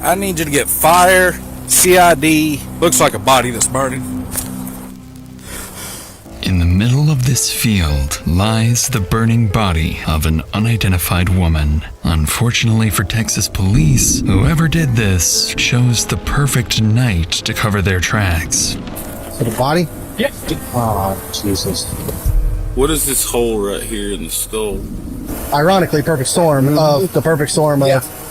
I need you to get fire, CID, looks like a body that's burning. In the middle of this field lies the burning body of an unidentified woman. Unfortunately for Texas police, whoever did this chose the perfect night to cover their tracks. So the body? Yeah. Oh, Jesus. What is this hole right here in the skull? Ironically, perfect storm of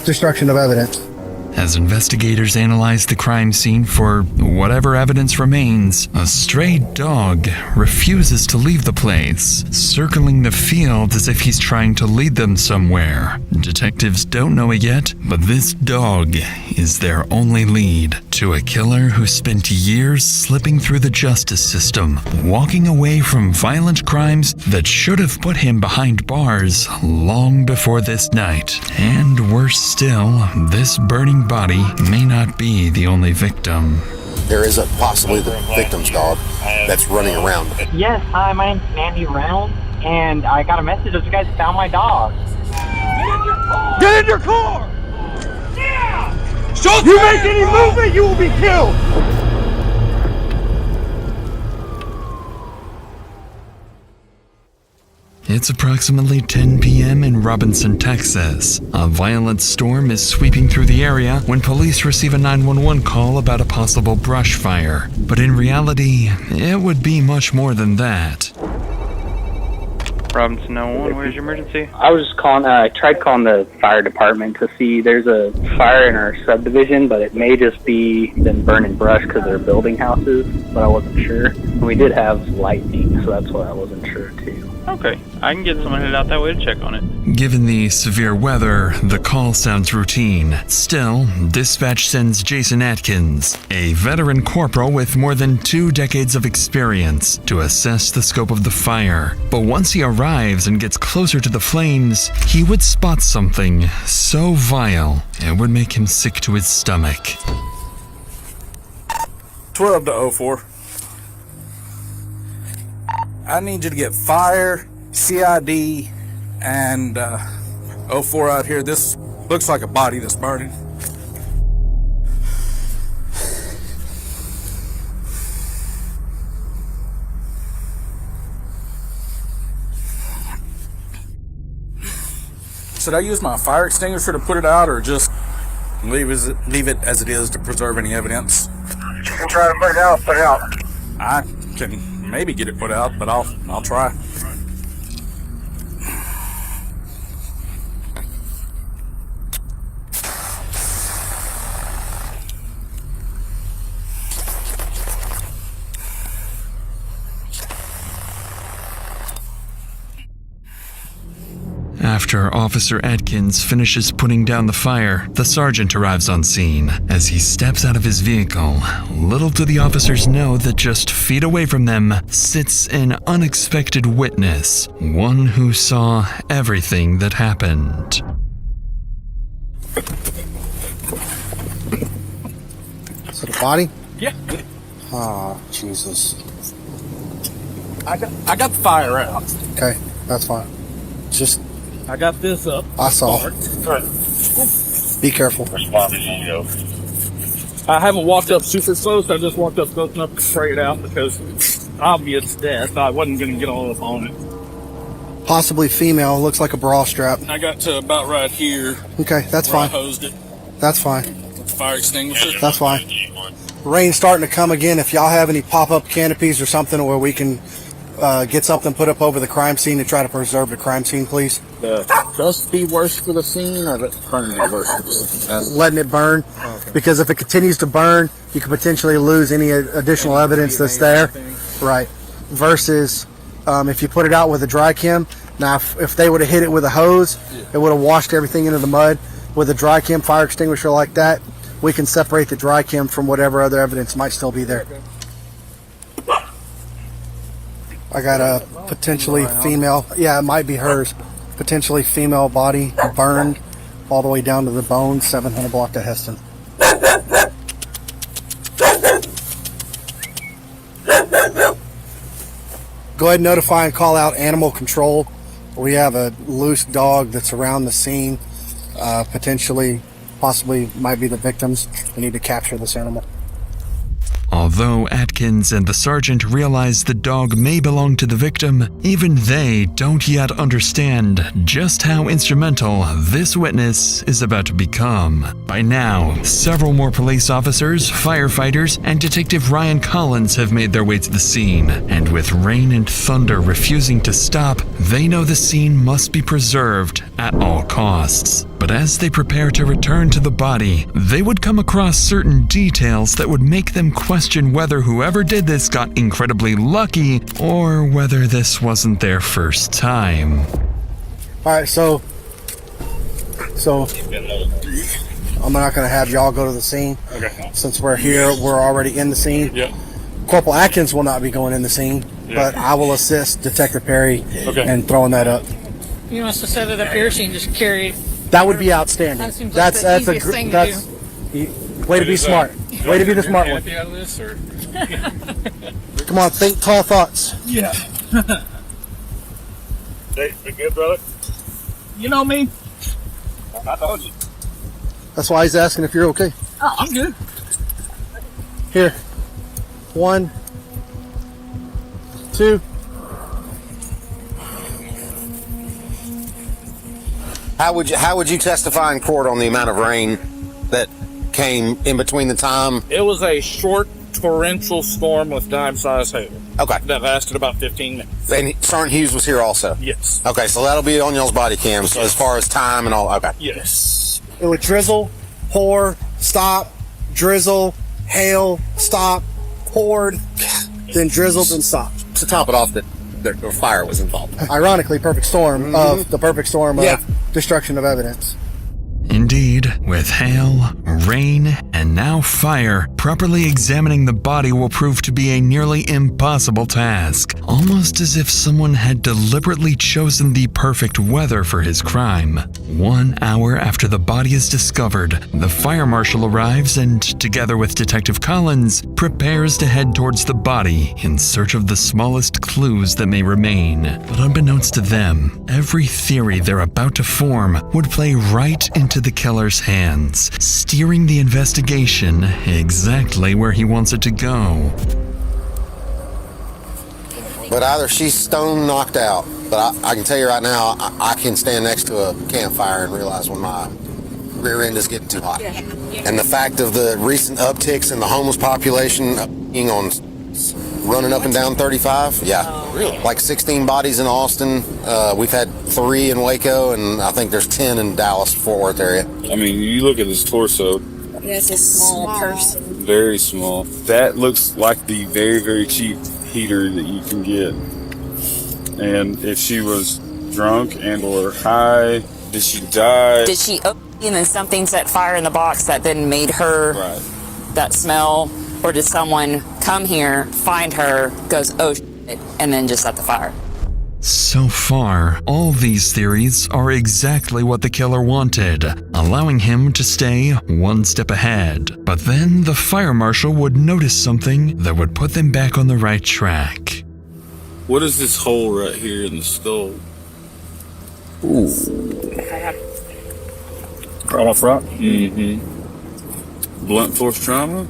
destruction of evidence. As investigators analyze the crime scene for whatever evidence remains, a stray dog refuses to leave the place, circling the field as if he's trying to lead them somewhere. Detectives don't know it yet, but this dog is their only lead to a killer who spent years slipping through the justice system, walking away from violent crimes that should have put him behind bars long before this night. And worse still, this burning body may not be the only victim. There is possibly the victim's dog that's running around. Yes, hi, my name's Mandy Reynolds, and I got a message that you guys found my dog. Get in your car! Yeah! You make any movement, you will be killed! It's approximately 10 p.m. in Robinson, Texas. A violent storm is sweeping through the area when police receive a 911 call about a possible brush fire. But in reality, it would be much more than that. Robinson 911, where's your emergency? I was just calling, I tried calling the fire department to see there's a fire in our subdivision, but it may just be them burning brush because they're building houses, but I wasn't sure. We did have lightning, so that's why I wasn't sure too. Okay, I can get someone headed out that way to check on it. Given the severe weather, the call sounds routine. Still, dispatch sends Jason Atkins, a veteran corporal with more than 2 decades of experience, to assess the scope of the fire. But once he arrives and gets closer to the flames, he would spot something so vile, it would make him sick to his stomach. 12 to 04. I need you to get fire, CID, and 04 out here. This looks like a body that's burning. Should I use my fire extinguisher to put it out, or just leave it as it is to preserve any evidence? You can try to put it out, I can maybe get it put out, but I'll try. After Officer Atkins finishes putting down the fire, the sergeant arrives on scene. As he steps out of his vehicle, little do the officers know that just feet away from them sits an unexpected witness, one who saw everything that happened. So the body? Yeah. Oh, Jesus. I got the fire out. Okay, that's fine. Just, I got this up. I saw. Be careful. I haven't walked up super close. I just walked up close enough to spray it out because it's obvious death. I wasn't going to get all up on it. Possibly female. Looks like a bra strap. I got to about right here. Okay, that's where fine. I hosed it That's fine. with the fire extinguisher. That's fine. Rain's starting to come again. If y'all have any pop-up canopies or something where we can get something put up over the crime scene to try to preserve the crime scene, please. Just be worse for the scene, or let burn be worse for the scene? Letting it burn, because if it continues to burn, you could potentially lose any additional evidence that's there. Right. Versus if you put it out with a dry chem. Now, if they would have hit it with a hose, it would have washed everything into the mud. With a dry chem fire extinguisher like that, we can separate the dry chem from whatever other evidence might still be there. I got a potentially female, yeah, it might be hers, potentially female body burned all the way down to the bone, 700 block to Heston. Go ahead and notify and call out animal control. We have a loose dog that's around the scene, potentially possibly might be the victims. We need to capture this animal. Although Atkins and the sergeant realize the dog may belong to the victim, even they don't yet understand just how instrumental this witness is about to become. By now, several more police officers, firefighters, and Detective Ryan Collins have made their way to the scene, and with rain and thunder refusing to stop, they know the scene must be preserved at all costs. But as they prepare to return to the body, they would come across certain details that would make them question whether whoever did this got incredibly lucky or whether this wasn't their first time. All right, so I'm not going to have y'all go to the scene. Okay. Since we're here, we're already in the scene. Yeah. Corporal Atkins will not be going in the scene, but I will assist Detective Perry in throwing that up. You want us to set it up here so you can just carry it? That would be outstanding. That seems like the easiest thing to do. Way to be smart. Way to be the smart one. Out of this, or? Come on, think tall thoughts. Yeah. Hey, we good, brother? You know me. I told you. That's why he's asking if you're okay. Oh, I'm good. Here. 1, 2. How would you testify in court on the amount of rain that came in between the time? It was a short torrential storm with dime-sized hail. Okay. That lasted about 15 minutes. And Sergeant Hughes was here also? Yes. Okay, so that'll be on y'all's body cam. So as far as time and all, okay. Yes. It would drizzle, pour, stop, drizzle, hail, stop, poured, then drizzled, then stopped. To top it off, the fire was involved. Ironically, perfect storm of the perfect storm of destruction of evidence. Indeed, with hail, rain, and now fire, properly examining the body will prove to be a nearly impossible task, almost as if someone had deliberately chosen the perfect weather for his crime. 1 hour after the body is discovered, the fire marshal arrives and, together with Detective Collins, prepares to head towards the body in search of the smallest clues that may remain. But unbeknownst to them, every theory they're about to form would play right into the killer's hands, steering the investigation exactly where he wants it to go. But either she's stone knocked out, but I can tell you right now, I can stand next to a campfire and realize when my rear end is getting too hot. And the fact of the recent upticks in the homeless population being on running up and down 35, really, like 16 bodies in Austin. We've had 3 in Waco, and I think there's 10 in Dallas, Fort Worth area. I mean, you look at his torso. That's a small person. Very small. That looks like the very, very cheap heater that you can get. And if she was drunk and or high, did she die? Did she open and then something set fire in the box that then made her that smell? Or did someone come here, find her, goes, oh shit, and then just set the fire? So far, all these theories are exactly what the killer wanted, allowing him to stay one step ahead. But then the fire marshal would notice something that would put them back on the right track. What is this hole right here in the skull? Ooh. Right off front? Mm-hmm. Blunt force trauma?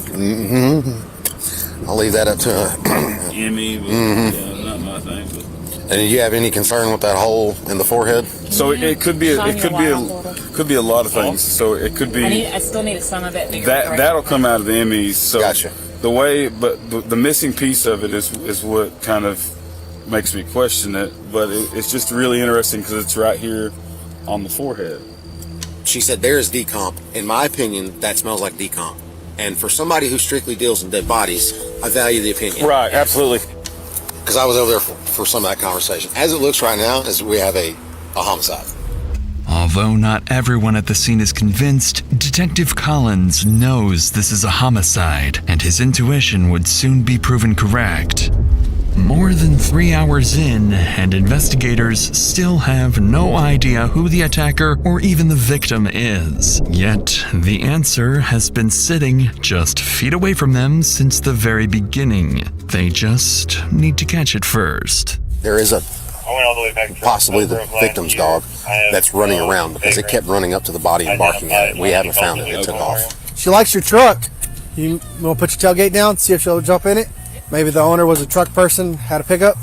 Mm-hmm. I'll leave that up to Emmy, but yeah, not my thing. But. And do you have any concern with that hole in the forehead? So it could be could be a lot of things. So it could be. I still need some of it. That'll come out of the Emmys. So gotcha. The way, but the missing piece of it is what kind of makes me question it. But it's just really interesting because it's right here on the forehead. She said there is decomp. In my opinion, that smells like decomp. And for somebody who strictly deals in dead bodies, I value the opinion. Right, absolutely. Because I was over there for some of that conversation. As it looks right now, is we have a homicide. Although not everyone at the scene is convinced, Detective Collins knows this is a homicide, and his intuition would soon be proven correct. More than 3 hours in, and investigators still have no idea who the attacker or even the victim is. Yet, the answer has been sitting just feet away from them since the very beginning. They just need to catch it first. There is a went all the way back to possibly the victim's dog that's running around because it kept running up to the body and barking at it. We haven't found it. It took off. She likes your truck. You want to put your tailgate down, see if she'll jump in it? Maybe the owner was a truck person, had a pickup.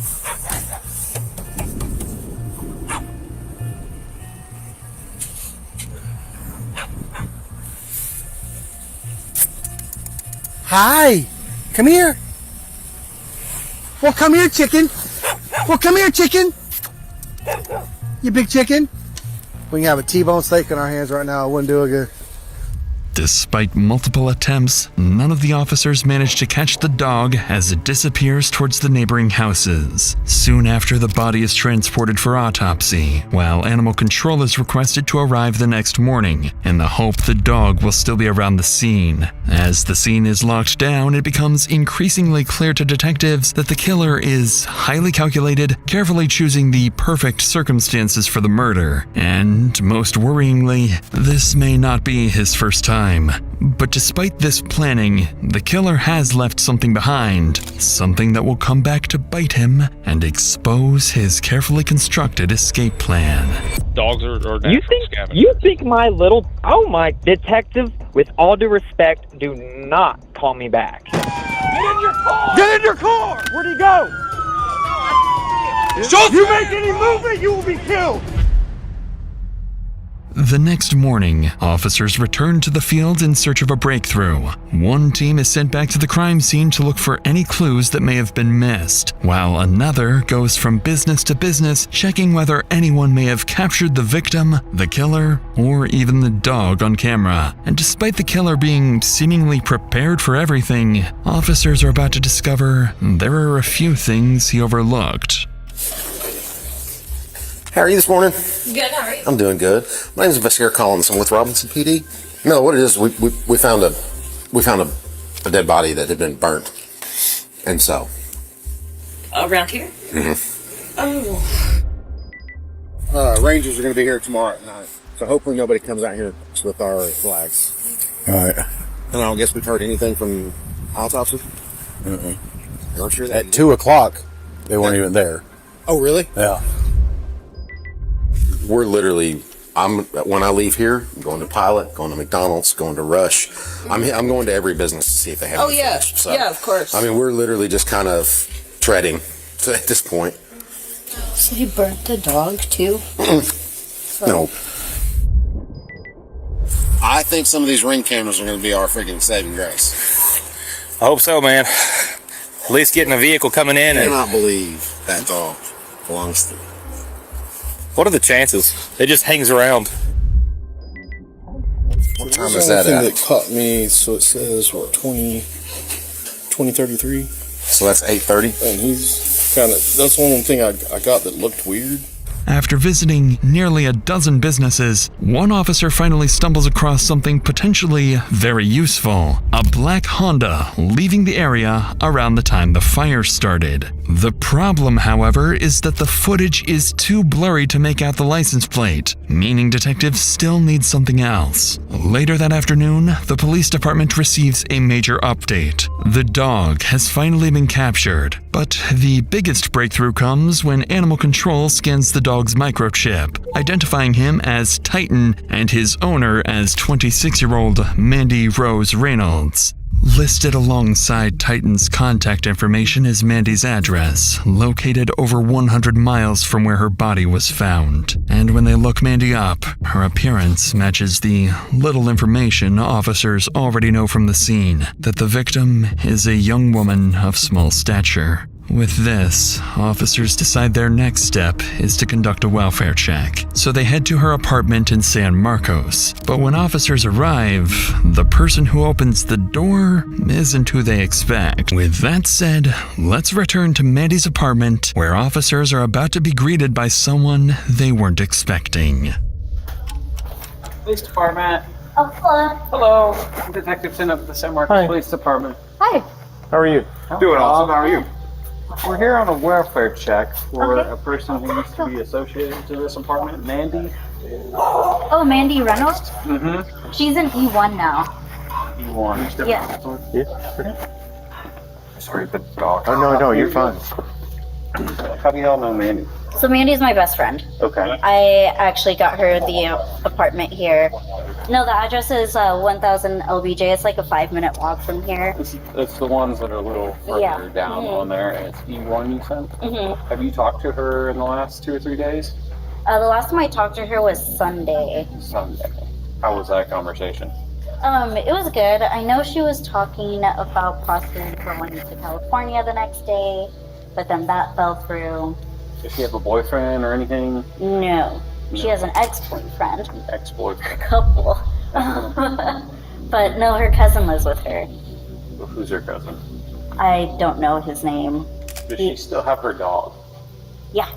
Hi, come here. Well, come here, chicken. Well, come here, chicken. You big chicken. We can have a T-bone steak in our hands right now. It wouldn't do it good. Despite multiple attempts, none of the officers managed to catch the dog as it disappears towards the neighboring houses. Soon after, the body is transported for autopsy, while animal control is requested to arrive the next morning, in the hope the dog will still be around the scene. As the scene is locked down, it becomes increasingly clear to detectives that the killer is highly calculated, carefully choosing the perfect circumstances for the murder. And, most worryingly, this may not be his first time. But despite this planning, the killer has left something behind, something that will come back to bite him and expose his carefully constructed escape plan. Dogs are You think my little... Oh my, detective, with all due respect, do not call me back. Get in your car! Get in your car! Where'd he go? If you make any movement, you will be killed! The next morning, officers return to the field in search of a breakthrough. One team is sent back to the crime scene to look for any clues that may have been missed, while another goes from business to business, checking whether anyone may have captured the victim, the killer, or even the dog on camera. And despite the killer being seemingly prepared for everything, officers are about to discover there are a few things he overlooked. How are you this morning? Good, how are you? I'm doing good. My name is Investigator Collins. I'm with Robinson PD. No, what it is, we found a dead body that had been burnt, and so Around here? Oh. Rangers are going to be here tomorrow at night, so hopefully nobody comes out here with our flags. All right. And I don't guess we've heard anything from autopsy. You're sure that At 2 o'clock, they weren't even there. Oh, really? Yeah. We're literally, when I leave here, I'm going to Pilot, going to McDonald's, going to Rush. I'm going to every business to see if they have any finished. So, yeah, of course. I mean, we're literally just kind of treading at this point. So he burnt the dog too? No. I think some of these ring cameras are going to be our freaking saving grace. I hope so, man. At least getting a vehicle coming in. I cannot believe that dog belongs to... What are the chances? It just hangs around. What time is that at? That caught me, so it says, what, 2033? So that's 8:30? And he's kind of, that's one thing I got that looked weird. After visiting nearly a dozen businesses, one officer finally stumbles across something potentially very useful: a black Honda leaving the area around the time the fire started. The problem, however, is that the footage is too blurry to make out the license plate, meaning detectives still need something else. Later that afternoon, the police department receives a major update. The dog has finally been captured, but the biggest breakthrough comes when animal control scans the dog's microchip, identifying him as Titan and his owner as 26-year-old Mandy Reynolds. Listed alongside Titan's contact information is Mandy's address, located over 100 miles from where her body was found. And when they look Mandy up, her appearance matches the little information officers already know from the scene, that the victim is a young woman of small stature. With this, officers decide their next step is to conduct a welfare check, so they head to her apartment in San Marcos. But when officers arrive, the person who opens the door isn't who they expect. With that said, let's return to Mandy's apartment, where officers are about to be greeted by someone they weren't expecting. Police Department. Oh, hello. Hello. I'm Detective Sin of the San Marcos Police Department. Hi. How are you? Doing awesome. How are you? We're here on a welfare check for a person who used to be associated to this apartment, Mandy. Oh, Mandy Reynolds? Mm-hmm. She's an E1 now. E1. Yeah. Sorry, the dog. Oh, no, you're fine. How do y'all know Mandy? So Mandy's my best friend. Okay. I actually got her the apartment here. No, the address is 1000 LBJ. It's like a 5-minute walk from here. It's the ones that are a little further Yeah. down on there, and it's E1 you said? Mm-hmm. Have you talked to her in the last 2 or 3 days? The last time I talked to her was Sunday. Sunday. How was that conversation? It was good. I know she was talking about possibly going to California the next day, but then that fell through. Does she have a boyfriend or anything? No. She has an ex-boyfriend. Ex-boyfriend. A couple. But no, her cousin lives with her. Who's her cousin? I don't know his name. Does she still have her dog? Yeah.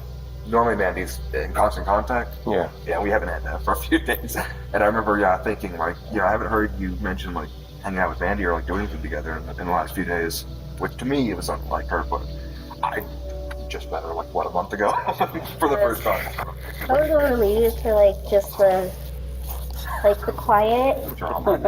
Normally Mandy's in constant contact. Yeah. Yeah, we haven't had that for a few days. And I remember, thinking like, I haven't heard you mention like hanging out with Mandy or like doing anything together in the last few days. Which to me, it was something like her, but I just met her like, a month ago for the first time. I was relieved for like just the quiet. Drama.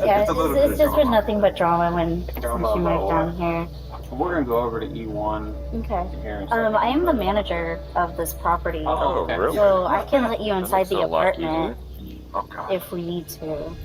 Yeah, it's just been drama. nothing but drama since she moved down here. We're gonna go over to E1. Okay. Here in a second. I am the manager of this property. Oh, okay. really? So I can let you inside the That's a lot apartment Okay. if we need to.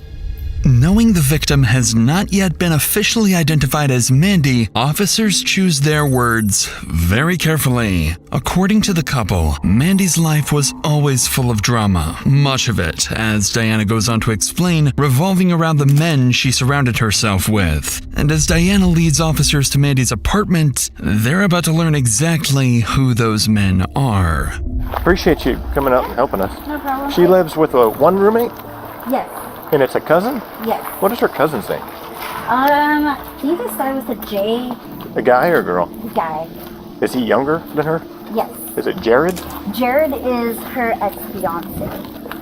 Knowing the victim has not yet been officially identified as Mandy, officers choose their words very carefully. According to the couple, Mandy's life was always full of drama, much of it, as Diana goes on to explain, revolving around the men she surrounded herself with. And as Diana leads officers to Mandy's apartment, they're about to learn exactly who those men are. Appreciate you coming out and helping us. No problem. She lives with one roommate, Yes. and it's a cousin? Yes. What is her cousin's name? He just started with a J A guy or a girl? guy. Is he younger than her? Yes. Is it Jared? Jared is her ex-fiance.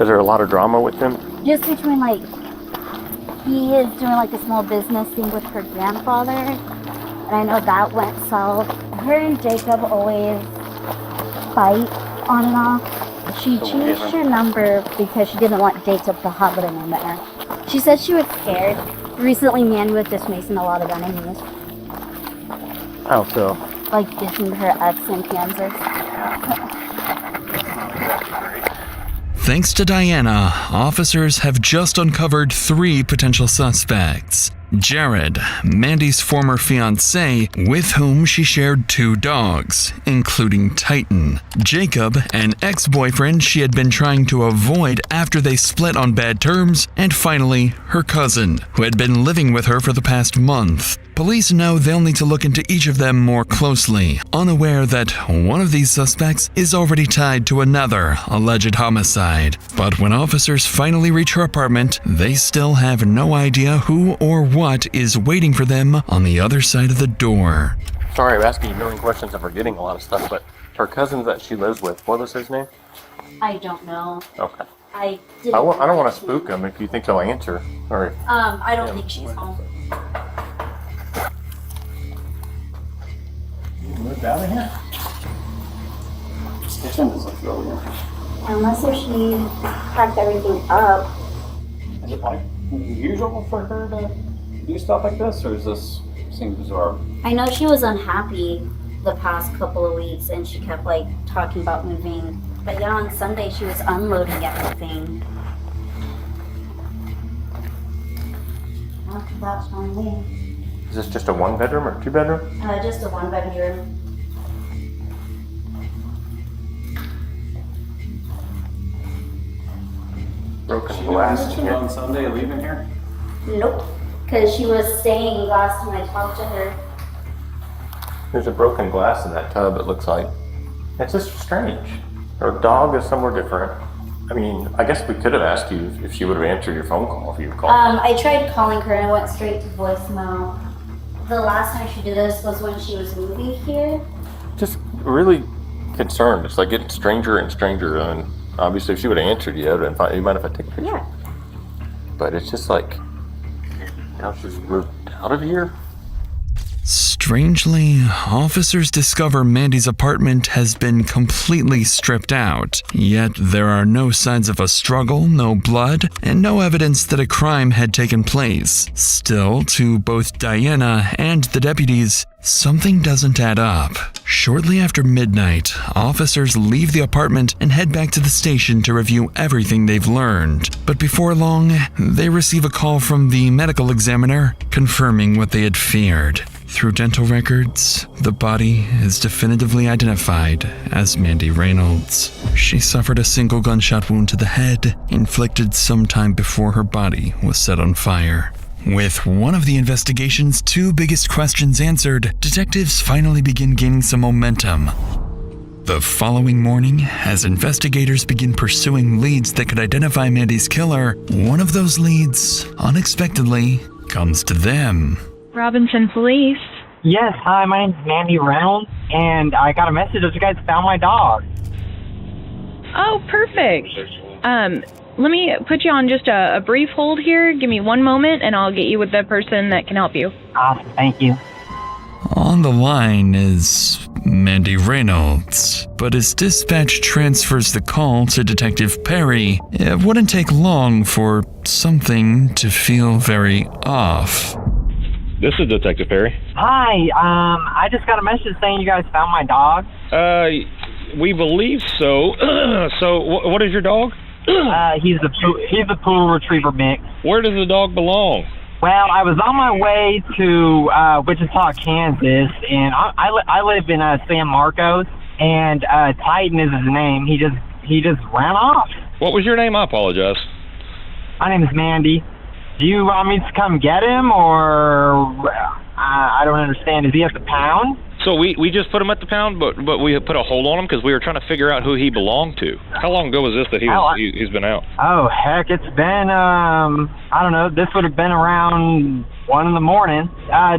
Is there a lot of drama with them? Just between he is doing a small business thing with her grandfather, and I know that went south. Her and Jacob always fight on and off. She changed her number because she didn't want Jacob to have it in there. She said she was scared. Recently, Mandy was just making a lot of enemies, How so? like dissing her ex in Kansas. Thanks to Diana, officers have just uncovered 3 potential suspects. Jared, Mandy's former fiancé, with whom she shared 2 dogs, including Titan. Jacob, an ex-boyfriend she had been trying to avoid after they split on bad terms. And finally, her cousin, who had been living with her for the past month. Police know they'll need to look into each of them more closely, unaware that one of these suspects is already tied to another alleged homicide. But when officers finally reach her apartment, they still have no idea who or what is waiting for them on the other side of the door. Sorry, I'm asking you a million questions and forgetting a lot of stuff, but her cousin that she lives with, what was his name? I don't know. Okay. I I don't want to spook him if you think they'll answer. Or I don't think she's home. Moved out of here? Kitchen doesn't feel here. Unless if she packed everything up. Is it unusual for her to do stuff like this, or is this seem bizarre? I know she was unhappy the past couple of weeks and she kept talking about moving. But yeah, on Sunday she was unloading everything. That's on me. is this just a 1-bedroom or 2-bedroom? Just a 1-bedroom. Broken glass. On Sunday, leaving here? Nope. Because she was staying last time I talked to her. There's a broken glass in that tub, it looks like. It's just strange. Her dog is somewhere different. I mean, I guess we could have asked you if she would have answered your phone call if you called. I tried calling her and it went straight to voicemail. The last time she did this was when she was moving here. Just really concerned. It's like getting stranger and stranger. And obviously, if she would have answered you, you mind if I take a picture? Yeah. But it's just like, now she's moved out of here. Strangely, officers discover Mandy's apartment has been completely stripped out, yet there are no signs of a struggle, no blood, and no evidence that a crime had taken place. Still, to both Diana and the deputies, something doesn't add up. Shortly after midnight, officers leave the apartment and head back to the station to review everything they've learned. But before long, they receive a call from the medical examiner confirming what they had feared. Through dental records, the body is definitively identified as Mandy Reynolds. She suffered a single gunshot wound to the head, inflicted sometime before her body was set on fire. With one of the investigation's two biggest questions answered, detectives finally begin gaining some momentum. The following morning, as investigators begin pursuing leads that could identify Mandy's killer, one of those leads, unexpectedly, comes to them. Robinson Police. Yes, hi, my name's Mandy Reynolds, and I got a message that you guys found my dog. Oh, perfect. Let me put you on just a brief hold here. Give me one moment, and I'll get you with the person that can help you. Awesome, thank you. On the line is Mandy Reynolds, but as dispatch transfers the call to Detective Perry, it wouldn't take long for something to feel very off. This is Detective Perry. Hi, I just got a message saying you guys found my dog. We believe so. So, what is your dog? He's a poodle retriever mix. Where does the dog belong? Well, I was on my way to Wichita, Kansas, and I live in San Marcos, and Titan is his name. He just ran off. What was your name? I apologize. My name is Mandy. Do you want me to come get him, or I don't understand. Is he at the pound? So we just put him at the pound, but we put a hold on him because we were trying to figure out who he belonged to. How long ago was this that he's been out? Oh, heck, it's been, I don't know, this would have been around 1 in the morning.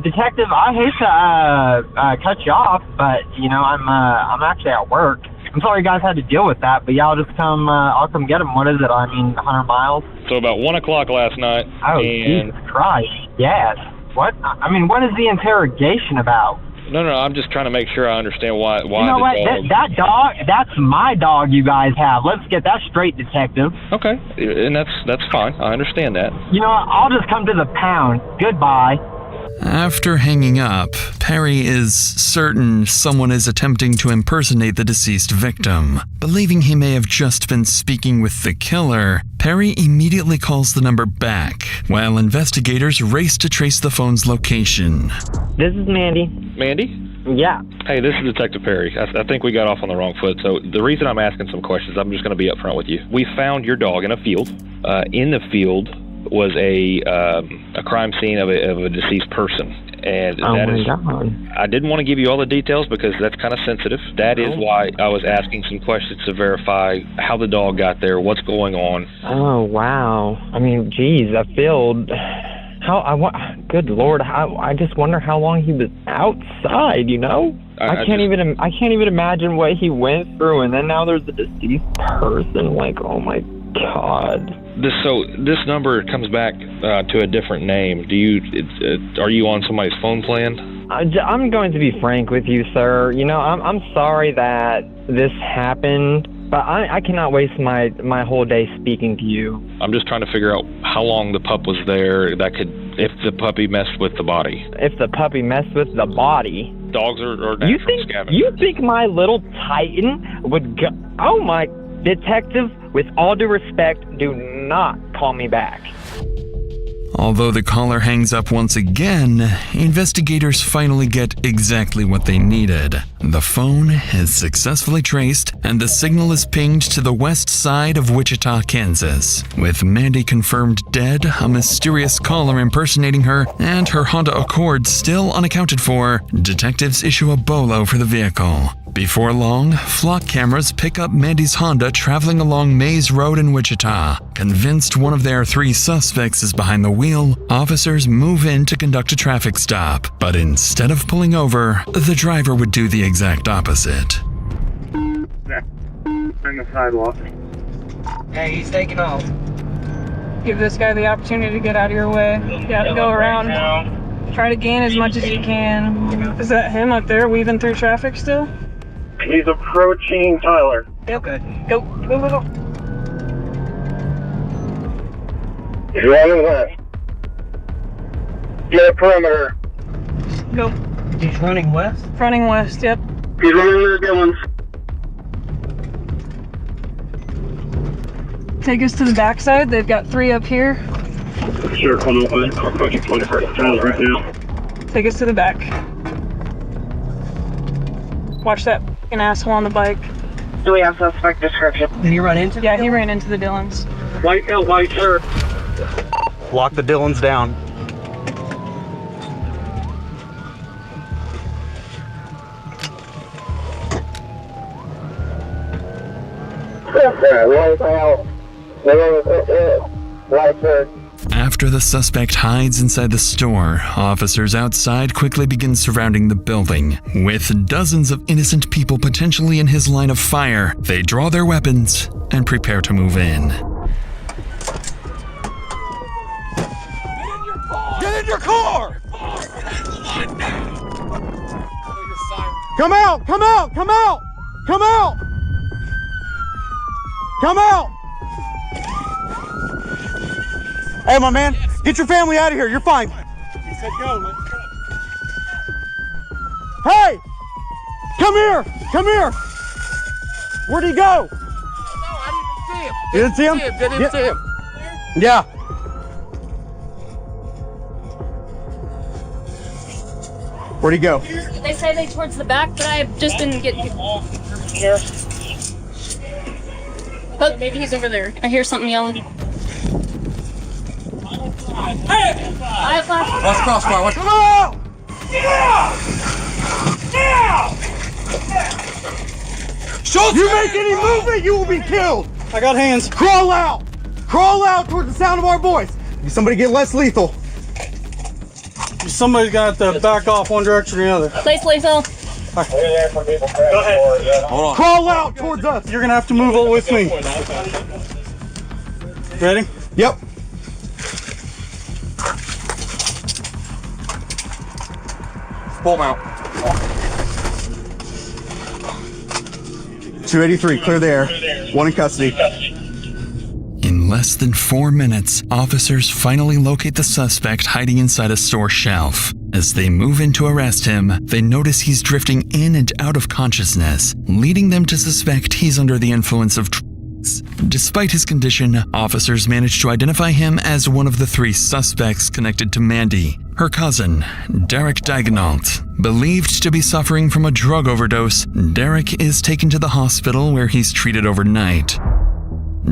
Detective, I hate to cut you off, but, you know, I'm actually at work. I'm sorry you guys had to deal with that, but yeah, I'll come get him. What is it? I mean, 100 miles? So about 1 o'clock last night. Oh, Jesus Christ. Yes. What? I mean, what is the interrogation about? No, I'm just trying to make sure I understand why. You know what? That dog, that's my dog you guys have. Let's get that straight, Detective. Okay, and that's fine. I understand that. You know what? I'll just come to the pound. Goodbye. After hanging up, Perry is certain someone is attempting to impersonate the deceased victim. Believing he may have just been speaking with the killer, Perry immediately calls the number back, while investigators race to trace the phone's location. This is Mandy. Mandy? Yeah. Hey, this is Detective Perry. I think we got off on the wrong foot, so the reason I'm asking some questions, I'm just going to be upfront with you. We found your dog in a field. In the field was a crime scene of a deceased person. And God. I didn't want to give you all the details because that's kind of sensitive. That is why I was asking some questions to verify how the dog got there, what's going on. Oh, wow. I mean, geez, that field... Good Lord, I just wonder how long he was outside, you know? I can't even imagine what he went through, and then now there's a deceased person. Like, oh my God. This number comes back to a different name. Are you on somebody's phone plan? I'm going to be frank with you, sir. You know, I'm sorry that this happened, but I cannot waste my whole day speaking to you. I'm just trying to figure out how long the pup was there if the puppy messed with the body. If the puppy messed with the body? Dogs are natural scavengers. You think my little Titan would go... Oh my... Detective, with all due respect, do not call me back. Although the caller hangs up once again, investigators finally get exactly what they needed. The phone is successfully traced, and the signal is pinged to the west side of Wichita, Kansas. With Mandy confirmed dead, a mysterious caller impersonating her, and her Honda Accord still unaccounted for, detectives issue a bolo for the vehicle. Before long, flock cameras pick up Mandy's Honda traveling along Mays Road in Wichita. Convinced one of their 3 suspects is behind the wheel, officers move in to conduct a traffic stop. But instead of pulling over, the driver would do the exact opposite. On the sidewalk. Hey, he's taking off. Give this guy the opportunity to get out of your way. Yeah, go around. Try to gain as much as you can. Is that him up there weaving through traffic still? He's approaching Tyler. Okay. Go. He's running left. Get a perimeter. Go. He's running west? Running west, yep. He's running near Dillon's. Take us to the backside. They've got 3 up here. Sure, come on. I'll approach you 21st Tyler right now. Take us to the back. Watch that f***ing asshole on the bike. Do we have suspect description? Did he run into? Yeah, he ran into the Dillons. White shirt. Lock the Dillons down. White shirt. After the suspect hides inside the store, officers outside quickly begin surrounding the building. With dozens of innocent people potentially in his line of fire, they draw their weapons and prepare to move in. Get in your car! Come out! Come out! Come out! Come out! Come out! Hey, my man, get your family out of here. You're fine. He said go, man. Hey! Come here! Come here! Where'd he go? No, I You didn't see him. didn't see him? Didn't see him. Yeah. Where'd he go? They say they towards the back, but I just didn't get here. Oh, maybe he's over there. I hear something yelling. Hey! I have flash. Watch crossbar. Watch. Come on! Schultz! You make any movement, you will be killed. I got hands. Crawl out. Crawl out towards the sound of our voice. Somebody get less lethal. Somebody's got to back off one direction or the other. Place lethal. Go ahead. Hold on. Crawl out towards us. You're gonna have to move with me. Ready? Yep. Full mount. 283, clear the air. One in custody. In less than 4 minutes, officers finally locate the suspect hiding inside a store shelf. As they move in to arrest him, they notice he's drifting in and out of consciousness, leading them to suspect he's under the influence of drugs. Despite his condition, officers manage to identify him as one of the 3 suspects connected to Mandy, her cousin, Daigneault. Believed to be suffering from a drug overdose, Derek is taken to the hospital where he's treated overnight.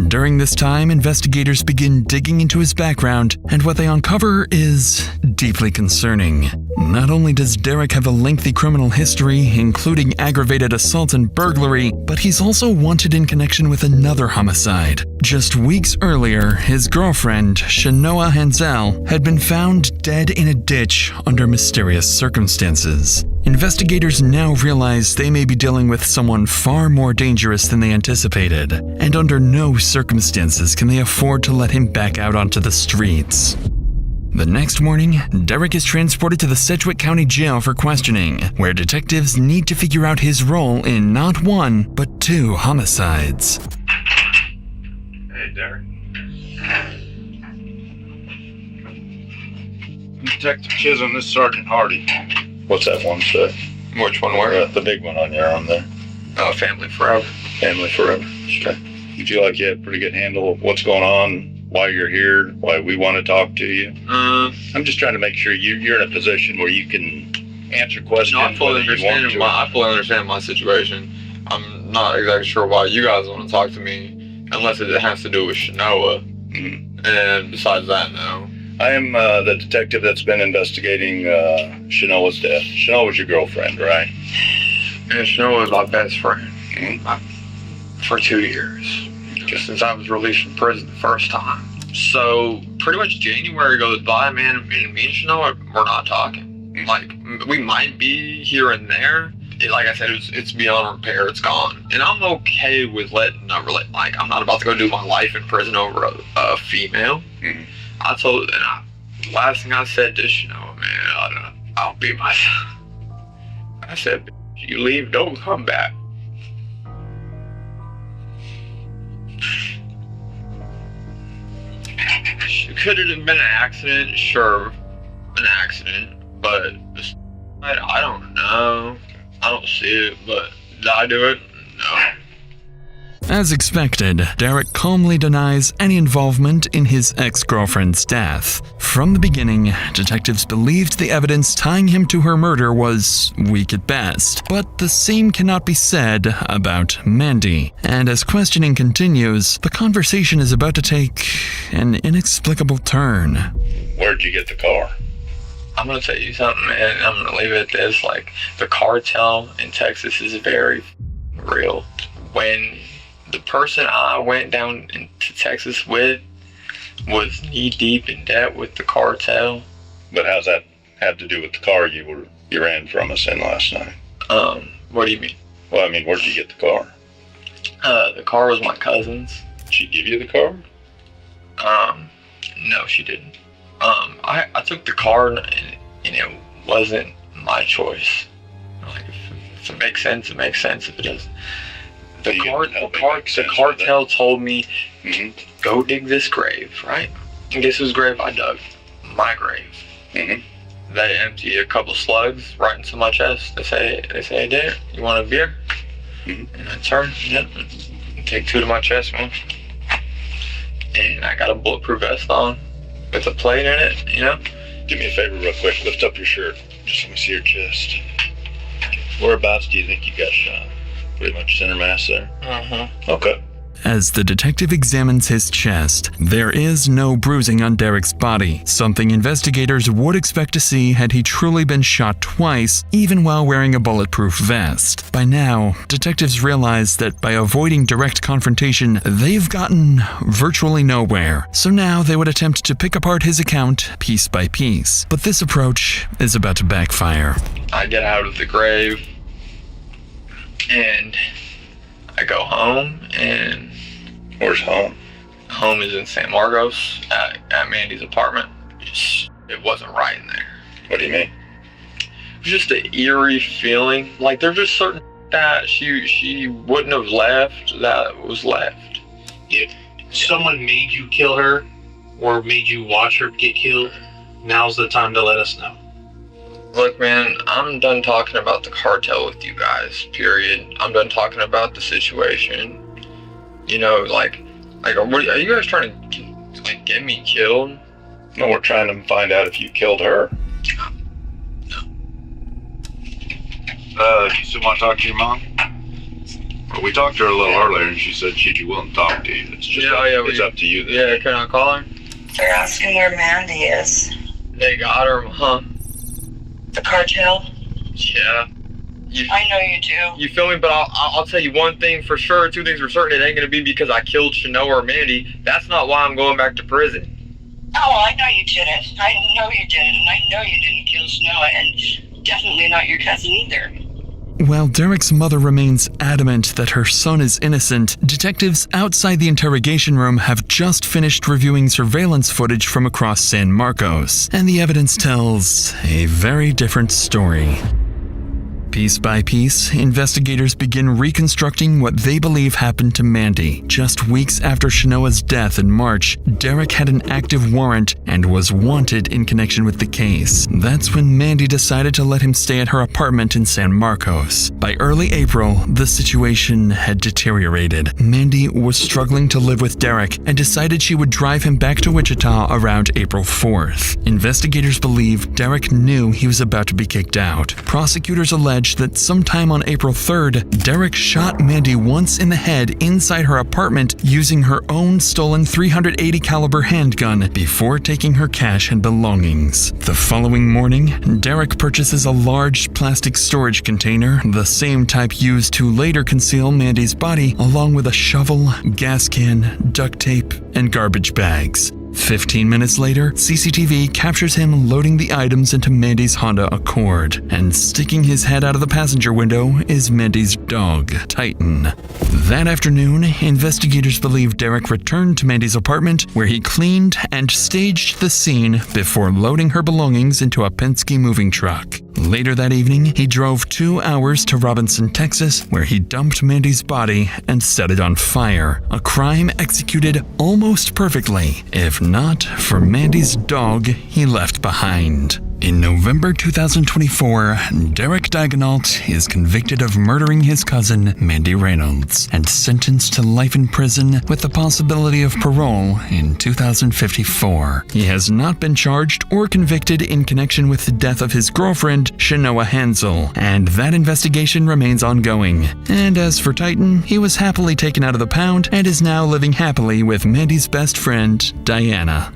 During this time, investigators begin digging into his background, and what they uncover is deeply concerning. Not only does Derek have a lengthy criminal history, including aggravated assault and burglary, but he's also wanted in connection with another homicide. Just weeks earlier, his girlfriend, Shanoa Hansel, had been found dead in a ditch under mysterious circumstances. Investigators now realize they may be dealing with someone far more dangerous than they anticipated, and under no circumstances can they afford to let him back out onto the streets. The next morning, Derek is transported to the Sedgwick County Jail for questioning, where detectives need to figure out his role in not 1, but 2 homicides. Hey, Derek. Detective Chisholm, this is Sergeant Hardy. What's that one say? Which one were? The big one on your arm there. Family Forever. Family Forever. Okay. You feel like you have a pretty good handle of what's going on, why you're here, why we want to talk to you? I'm just trying to make sure you're in a position where you can answer questions. No, I fully understand my situation. I'm not exactly sure why you guys want to talk to me, unless it has to do with Shanoa. Mm-hmm. And besides that, no. I am the detective that's been investigating Shanoa's death. Shanoa was your girlfriend, right? And Shanoa was my best friend Mm-hmm. for 2 years, just since I was released from prison the first time. So pretty much January goes by, man, and me and Shanoa, we're not talking. Like, we might be here and there. Like I said, it's beyond repair. It's gone. And I'm okay with I'm not about to go do my life in prison over a female. Mm-hmm. I told, Last thing I said to Chanel, man, I'll be myself. I said, you leave, don't come back. Could it have been an accident? Sure, an accident. But I don't know. I don't see it, but did I do it? No. As expected, Derek calmly denies any involvement in his ex-girlfriend's death. From the beginning, detectives believed the evidence tying him to her murder was weak at best, but the same cannot be said about Mandy. And as questioning continues, the conversation is about to take an inexplicable turn. Where'd you get the car? I'm gonna tell you something, man. I'm gonna leave it at this. Like, the cartel in Texas is very real. When the person I went down into Texas with was knee-deep in debt with the cartel. But how's that have to do with the car you ran from us in last night? What do you mean? Well, I mean, where'd you get the car? The car was my cousin's. Did she give you the car? No, she didn't. I took the car and it wasn't my choice. Like, if it makes sense, it makes sense. If it doesn't. The cartel told me, go dig this grave, right? And guess whose grave I dug? My grave. They emptied a couple slugs right into my chest. They say, hey, Dad, you want a beer? And I turn, take 2 to my chest, man. And I got a bulletproof vest on with a plate in it, you know? Do me a favor real quick. Lift up your shirt. Just let me see your chest. Whereabouts do you think you got shot? Pretty much center mass there? Okay. As the detective examines his chest, there is no bruising on Derek's body, something investigators would expect to see had he truly been shot twice, even while wearing a bulletproof vest. By now, detectives realize that by avoiding direct confrontation, they've gotten virtually nowhere. So now they would attempt to pick apart his account piece by piece. But this approach is about to backfire. I get out of the grave and I go home, and where's home? Home is in San Marcos at Mandy's apartment. It wasn't right in there. What do you mean? It was just an eerie feeling. Like, there's just certain that she wouldn't have left that was left. If someone made you kill her or made you watch her get killed, now's the time to let us know. Look, man, I'm done talking about the cartel with you guys, period. I'm done talking about the situation. You know, like, are you guys trying to, like, get me killed? No, we're trying to find out if you killed her. Do you still want to talk to your mom? Well, we talked to her a little earlier, and she said she'd be willing to talk to you. It's just it's up to you. Yeah, can I call her? They're asking where Mandy is. They got her, huh? The cartel? Yeah. I know you do. You feel me? But I'll tell you one thing for sure, 2 things for certain. It ain't gonna be because I killed Chanel or Mandy. That's not why I'm going back to prison. Oh, I know you didn't. I know you didn't. And I know you didn't kill Chanel, and definitely not your cousin either. While Derek's mother remains adamant that her son is innocent, detectives outside the interrogation room have just finished reviewing surveillance footage from across San Marcos, and the evidence tells a very different story. Piece by piece, investigators begin reconstructing what they believe happened to Mandy. Just weeks after Shanoa's death in March, Derek had an active warrant and was wanted in connection with the case. That's when Mandy decided to let him stay at her apartment in San Marcos. By early April, the situation had deteriorated. Mandy was struggling to live with Derek and decided she would drive him back to Wichita around April 4th. Investigators believe Derek knew he was about to be kicked out. Prosecutors allege that sometime on April 3rd, Derek shot Mandy once in the head inside her apartment using her own stolen .380 caliber handgun before taking her cash and belongings. The following morning, Derek purchases a large plastic storage container, the same type used to later conceal Mandy's body, along with a shovel, gas can, duct tape, and garbage bags. 15 minutes later, CCTV captures him loading the items into Mandy's Honda Accord, and sticking his head out of the passenger window is Mandy's dog, Titan. That afternoon, investigators believe Derek returned to Mandy's apartment where he cleaned and staged the scene before loading her belongings into a Penske moving truck. Later that evening, he drove 2 hours to Robinson, Texas, where he dumped Mandy's body and set it on fire, a crime executed almost perfectly, if not for Mandy's dog he left behind. In November 2024, Derek Daigneault is convicted of murdering his cousin, Mandy Reynolds, and sentenced to life in prison with the possibility of parole in 2054. He has not been charged or convicted in connection with the death of his girlfriend, Shanoa Hansel, and that investigation remains ongoing. And as for Titan, he was happily taken out of the pound and is now living happily with Mandy's best friend, Diana.